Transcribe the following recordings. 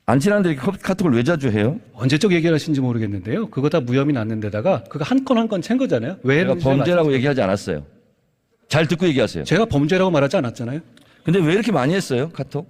안 친한데 이렇게 카톡을 왜 자주 해요? 언제적 얘기를 하신지 모르겠는데요. 그거 다 무혐의 났는 데다가 그거 한 건 한 건 챈 거잖아요. 왜 제가 그런지 잘 범죄라고 말씀드려요. 얘기하지 않았어요. 잘 듣고 얘기하세요. 제가 범죄라고 말하지 않았잖아요. 근데 왜 이렇게 많이 했어요? 카톡?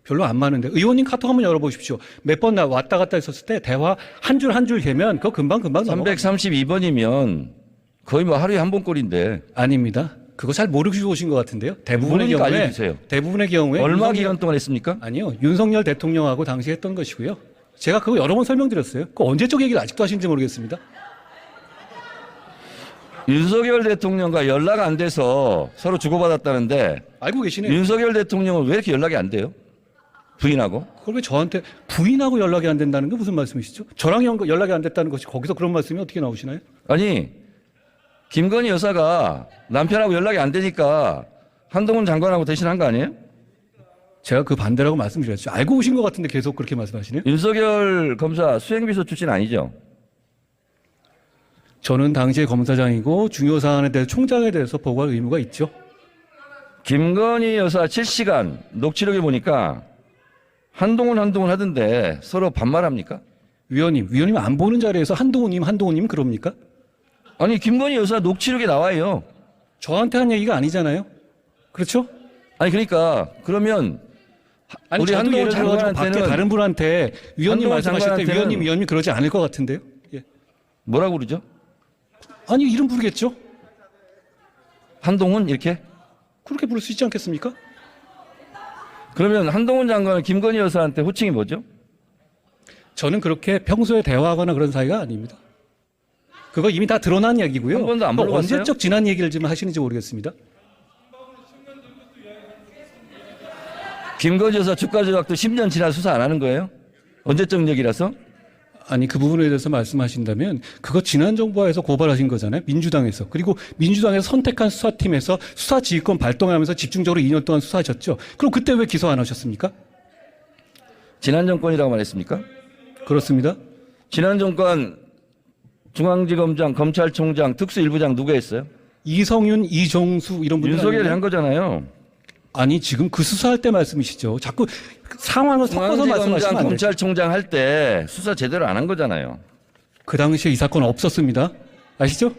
별로 안 많은데. 의원님 카톡 한번 열어보십시오. 몇 번 왔다 갔다 했었을 때 대화 한 줄 한 줄 되면 그거 금방 넘어가. 332번이면 거의 뭐 하루에 한 번 꼴인데. 아닙니다. 그거 잘 모르시고 오신 것 같은데요. 대부분의 모르니까 경우에 알려주세요. 대부분의 경우에 얼마 기간 동안 했습니까? 아니요. 윤석열 대통령하고 당시 했던 것이고요. 제가 그거 여러 번 설명드렸어요. 그 언제적 얘기를 아직도 하시는지 모르겠습니다. 윤석열 대통령과 연락 안 돼서 서로 주고받았다는데 알고 계시네요. 윤석열 대통령은 왜 이렇게 연락이 안 돼요? 부인하고? 그걸 왜 저한테 부인하고 연락이 안 된다는 게 무슨 말씀이시죠? 저랑 연락이 안 됐다는 것이 거기서 그런 말씀이 어떻게 나오시나요? 아니 김건희 여사가 남편하고 연락이 안 되니까 한동훈 장관하고 대신 한 거 아니에요? 제가 그 반대라고 말씀드렸죠. 알고 오신 것 같은데 계속 그렇게 말씀하시네요. 윤석열 검사 수행비서 출신 아니죠? 저는 당시에 검사장이고 중요 사안에 대해서 총장에 대해서 보고할 의무가 있죠. 김건희 여사 7시간 녹취록에 보니까 한동훈 하던데 서로 반말합니까? 위원님 안 보는 자리에서 한동훈님 그럽니까? 아니 김건희 여사 녹취록에 나와요. 저한테 한 얘기가 아니잖아요. 그렇죠? 아니 그러니까 그러면 아니 우리 저도 한동훈 예를 들어 밖에 장관한테는 다른 분한테 위원님 한동훈 말씀하실 때 장관한테는 위원님 그러지 않을 것 같은데요. 예. 뭐라고 그러죠? 아니 이름 부르겠죠. 한동훈 이렇게? 그렇게 부를 수 있지 않겠습니까? 그러면 한동훈 장관은 김건희 여사한테 호칭이 뭐죠? 저는 그렇게 평소에 대화하거나 그런 사이가 아닙니다. 그거 이미 다 드러난 얘기고요. 한 번도 안 그거 물어봤어요? 언제적 지난 얘기를 지금 하시는지 모르겠습니다. 김건희 여사 주가 조작도 10년 지나 수사 안 하는 거예요? 언제적 얘기라서? 아니 그 부분에 대해서 말씀하신다면 그거 지난 정부에서 고발하신 거잖아요. 민주당에서. 그리고 민주당에서 선택한 수사팀에서 수사지휘권 발동하면서 집중적으로 2년 동안 수사하셨죠. 그럼 그때 왜 기소 안 하셨습니까? 지난 정권이라고 말했습니까? 그렇습니다. 지난 정권 중앙지검장, 검찰총장, 특수일부장 누가 했어요? 이성윤, 이종수 이런 분들 윤석열이 아니에요? 한 거잖아요. 아니 지금 그 수사할 때 말씀이시죠. 자꾸 상황을 섞어서 말씀하시면 중앙지검장, 안 돼요. 검찰총장 할 때 수사 제대로 안 한 거잖아요. 그 당시에 이 사건 없었습니다. 아시죠?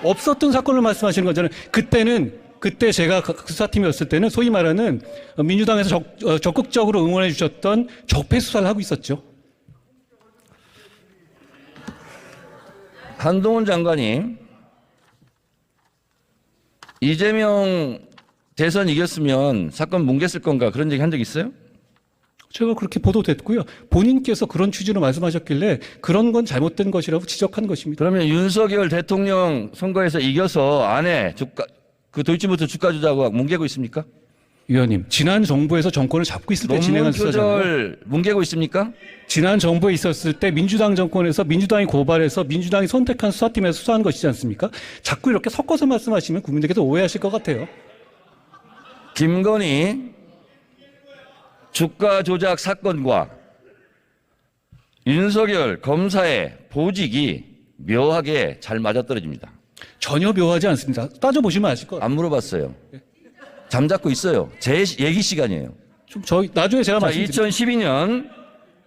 없었던 사건을 말씀하시는 거잖아요. 그때 제가 그 수사팀이었을 때는 소위 말하는 민주당에서 적극적으로 응원해 주셨던 적폐 수사를 하고 있었죠. 한동훈 장관이 이재명 대선 이겼으면 사건 뭉갰을 건가 그런 얘기 한 적 있어요? 제가 그렇게 보도됐고요. 본인께서 그런 취지로 말씀하셨길래 그런 건 잘못된 것이라고 지적한 것입니다. 그러면 윤석열 대통령 선거에서 이겨서 안에 그 도이치모터 주가 조작하고 뭉개고 있습니까? 위원님, 지난 정부에서 정권을 잡고 있을 때 논문 진행한 수사잖아요. 표절 뭉개고 있습니까? 지난 정부에 있었을 때 민주당 정권에서 민주당이 고발해서 민주당이 선택한 수사팀에서 수사한 것이지 않습니까? 자꾸 이렇게 섞어서 말씀하시면 국민들께서 오해하실 것 같아요. 김건희 주가 조작 사건과 윤석열 검사의 보직이 묘하게 잘 맞아떨어집니다. 전혀 묘하지 않습니다. 따져보시면 아실 것 같아요. 안 물어봤어요. 잠잡고 있어요. 제 얘기 시간이에요. 좀 나중에 제가 자, 말씀드릴게요. 2012년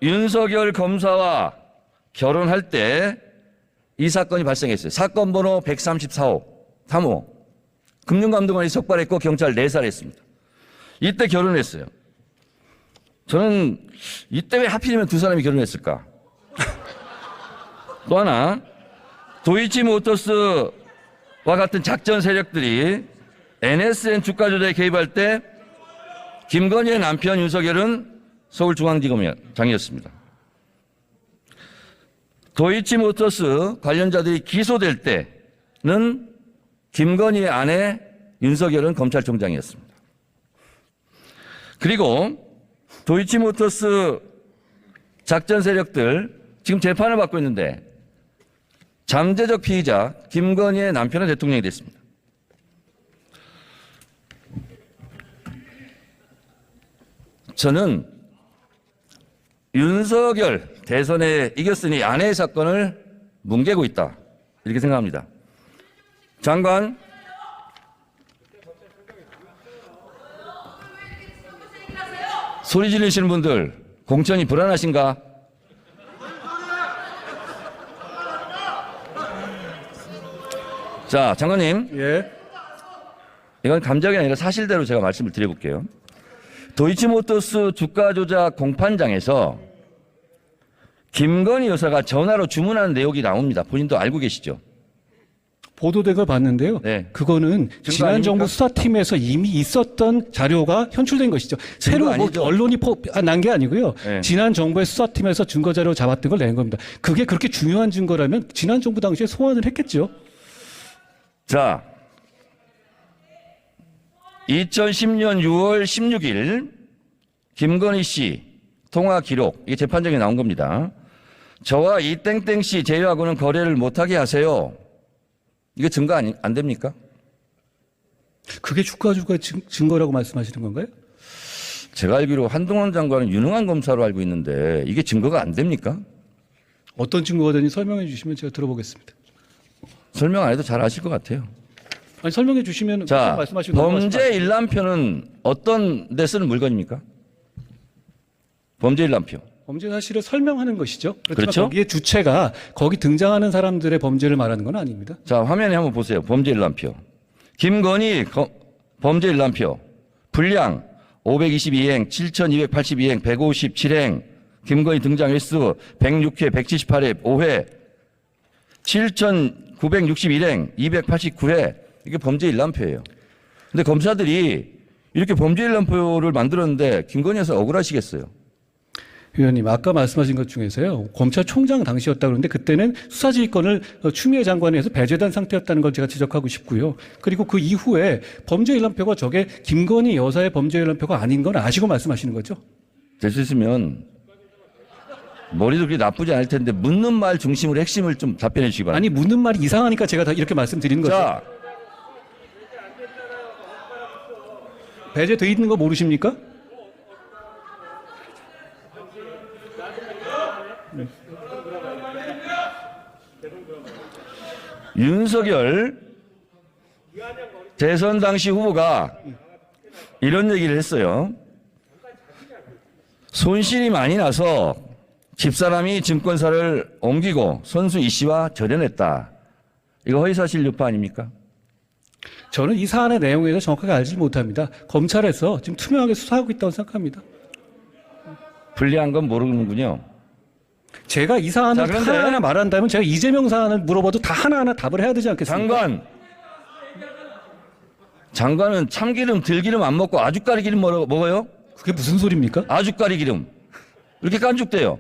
윤석열 검사와 결혼할 때 이 사건이 발생했어요. 사건 번호 134호 3호. 금융감독원이 적발했고 경찰 내살했습니다. 이때 결혼했어요. 저는 이때 왜 하필이면 두 사람이 결혼했을까? 또 하나 도이치모터스와 같은 작전 세력들이 NSN 주가 조작에 개입할 때 김건희의 남편 윤석열은 서울중앙지검장이었습니다. 도이치모터스 관련자들이 기소될 때는 김건희의 아내 윤석열은 검찰총장이었습니다. 그리고 도이치모터스 작전 세력들 지금 재판을 받고 있는데 잠재적 피의자 김건희의 남편은 대통령이 됐습니다. 저는 윤석열 대선에 이겼으니 아내의 사건을 뭉개고 있다 이렇게 생각합니다. 장관, 소리 지르시는 분들 공천이 불안하신가? 자, 장관님. 예. 이건 감정이 아니라 사실대로 제가 말씀을 드려볼게요. 도이치모터스 주가 조작 공판장에서 김건희 여사가 전화로 주문하는 내용이 나옵니다. 본인도 알고 계시죠? 보도된 걸 봤는데요. 네. 그거는 지난 아닙니까? 정부 수사팀에서 이미 있었던 자료가 현출된 것이죠. 새로 뭐 아니죠? 언론이 난 게 아니고요. 네. 지난 정부의 수사팀에서 증거 자료 잡았던 걸 낸 겁니다. 그게 그렇게 중요한 증거라면 지난 정부 당시에 소환을 했겠죠. 자, 2010년 6월 16일 김건희 씨 통화 기록, 이게 재판정에 나온 겁니다. 저와 이 땡땡 씨 제외하고는 거래를 못하게 하세요. 이게 증거 안 됩니까? 그게 주가 증거라고 말씀하시는 건가요? 제가 알기로 한동훈 장관은 유능한 검사로 알고 있는데 이게 증거가 안 됩니까? 어떤 증거가 되는지 설명해 주시면 제가 들어보겠습니다. 설명 안 해도 잘 아실 것 같아요. 아니, 설명해 주시면 자, 말씀하시고 넘어가시면 범죄 일람표는 어떤 데 쓰는 물건입니까? 범죄 일람표. 범죄 사실을 설명하는 것이죠. 그렇지만 그렇죠? 거기에 주체가 거기 등장하는 사람들의 범죄를 말하는 건 아닙니다. 자, 화면에 한번 보세요. 범죄 일람표. 김건희 범죄 일람표. 분량 522행, 7282행, 157행. 김건희 등장 횟수 106회, 178회, 5회. 7961행, 289회. 이게 범죄 일람표예요. 근데 검사들이 이렇게 범죄 일람표를 만들었는데 김건희 여사 억울하시겠어요? 위원님, 아까 말씀하신 것 중에서요, 검찰총장 당시였다 그러는데 그때는 수사지휘권을 추미애 장관에 의해서 배제된 상태였다는 걸 제가 지적하고 싶고요. 그리고 그 이후에 범죄 일람표가 저게 김건희 여사의 범죄 일람표가 아닌 건 아시고 말씀하시는 거죠? 될 수 있으면 머리도 그렇게 나쁘지 않을 텐데 묻는 말 중심으로 핵심을 좀 답변해 주시기 바랍니다. 아니, 묻는 말이 이상하니까 제가 다 이렇게 말씀드리는 거죠. 자, 배제돼 있는 거 모르십니까? 윤석열 대선 당시 후보가 이런 얘기를 했어요. 손실이 많이 나서 집사람이 증권사를 옮기고 선수 이 씨와 절연했다. 이거 허위사실 유포 아닙니까? 저는 이 사안의 내용에 대해서 정확하게 알지 못합니다. 검찰에서 지금 투명하게 수사하고 있다고 생각합니다. 불리한 건 모르는군요. 제가 이 사안을 자, 그런데 하나하나 말한다면 제가 이재명 사안을 물어봐도 다 하나하나 답을 해야 되지 않겠습니까? 장관은 참기름, 들기름 안 먹고 아주까리 기름 먹어요? 그게 무슨 소리입니까? 아주까리 기름. 이렇게 깐죽대요.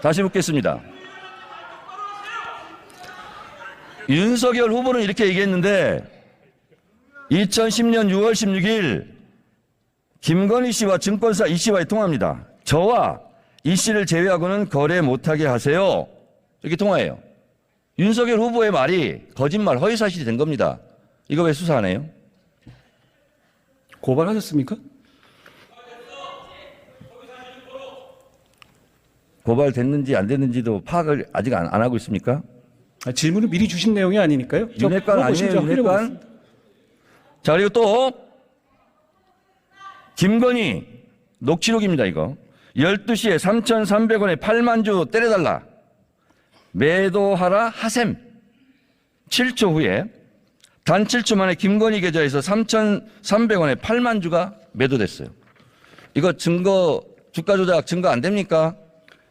다시 묻겠습니다. 윤석열 후보는 이렇게 얘기했는데 2010년 6월 16일 김건희 씨와 증권사 이 씨와의 통화입니다. 저와 이 씨를 제외하고는 거래 못하게 하세요. 이렇게 통화해요. 윤석열 후보의 말이 거짓말, 허위사실이 된 겁니다. 이거 왜 수사 안 해요? 고발하셨습니까? 고발됐는지 안 됐는지도 파악을 아직 안 하고 있습니까? 질문을 미리 주신 내용이 아니니까요. 윤핵관 아니에요, 윤핵관? 자, 그리고 또 김건희 녹취록입니다, 이거. 12시에 3,300원에 8만 주 때려달라. 매도하라 하셈. 7초 후에 단 7초 만에 김건희 계좌에서 3,300원에 8만 주가 매도됐어요. 이거 증거, 주가 조작 증거 안 됩니까?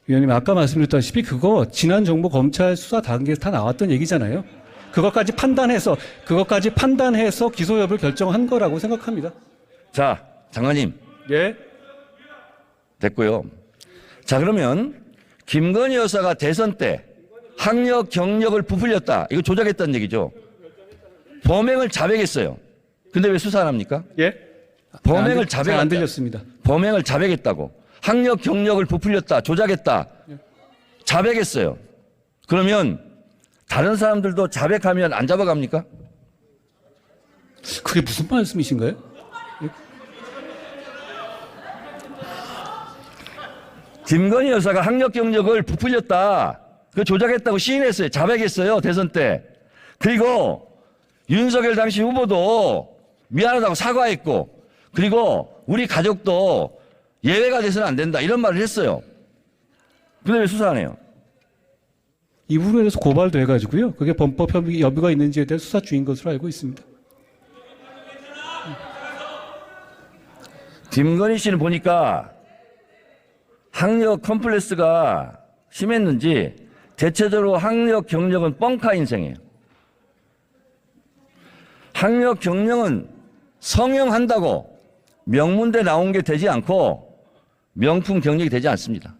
위원님, 아까 말씀드렸다시피 그거 지난 정부 검찰 수사 단계에서 다 나왔던 얘기잖아요. 그것까지 판단해서 기소 여부를 결정한 거라고 생각합니다. 자, 장관님. 예. 됐고요. 자, 그러면 김건희 여사가 대선 때 학력 경력을 부풀렸다. 이거 조작했다는 얘기죠. 범행을 자백했어요. 근데 왜 수사 안 합니까? 예? 범행을 잘 안 자백했다. 들렸습니다. 범행을 자백했다고. 학력 경력을 부풀렸다. 조작했다. 자백했어요. 그러면 다른 사람들도 자백하면 안 잡아갑니까? 그게 무슨 말씀이신가요? 김건희 여사가 학력 경력을 부풀렸다. 그 조작했다고 시인했어요. 자백했어요. 대선 때. 그리고 윤석열 당시 후보도 미안하다고 사과했고 그리고 우리 가족도 예외가 돼서는 안 된다. 이런 말을 했어요. 근데 왜 수사 안 해요? 이 부분에 대해서 고발도 해가지고요. 그게 범법 여부가 있는지에 대해 수사 중인 것으로 알고 있습니다. 김건희 씨는 보니까 학력 컴플렉스가 심했는지 대체적으로 학력 경력은 뻥카 인생이에요. 학력 경력은 성형한다고 명문대 나온 게 되지 않고 명품 경력이 되지 않습니다.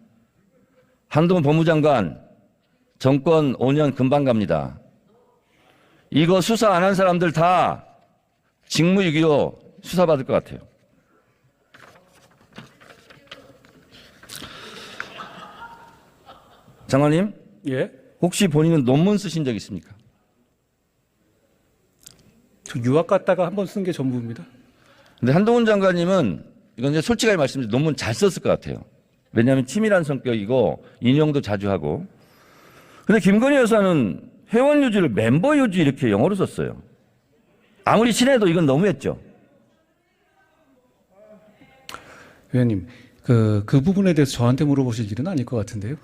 한동훈 법무장관 정권 5년 금방 갑니다. 이거 수사 안 한 사람들 다 직무유기로 수사받을 것 같아요. 장관님, 예. 혹시 본인은 논문 쓰신 적 있습니까? 저 유학 갔다가 한 번 쓴 게 전부입니다. 근데 한동훈 장관님은 이건 이제 솔직하게 말씀드리면 논문 잘 썼을 것 같아요. 왜냐하면 치밀한 성격이고 인용도 자주 하고. 근데 김건희 여사는 회원 유지를 멤버 유지 이렇게 영어로 썼어요. 아무리 친해도 이건 너무했죠. 의원님, 그 부분에 대해서 저한테 물어보실 일은 아닐 것 같은데요.